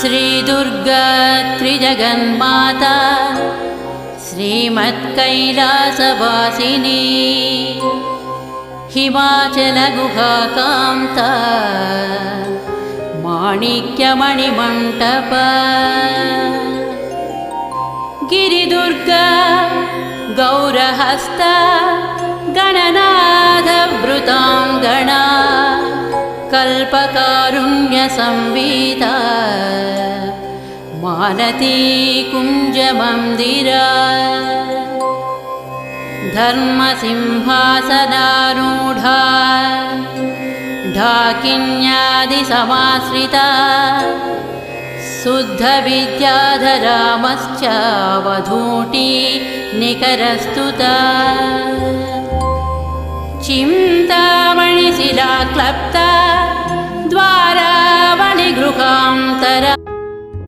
श्रीदुर्गा त्रिजगन्माता श्रीमत्कैलासवासिनी हिमाचलगुहाकान्ता माणिक्यमणिमण्टप गिरिदुर्गा गौरहस्ता गणनाथवृताङ्गना कल्पकारुण्यसंविदा मालती कुञ्जमन्दिरा धर्मसिंहासनारूढा ढाकिन्यादिसमाश्रिता शुद्धविद्याधरामश्च वधूटी निकरस्तुता चिन्तामणिशिलाक्लप्ता द्वारावणिगृहान्तरा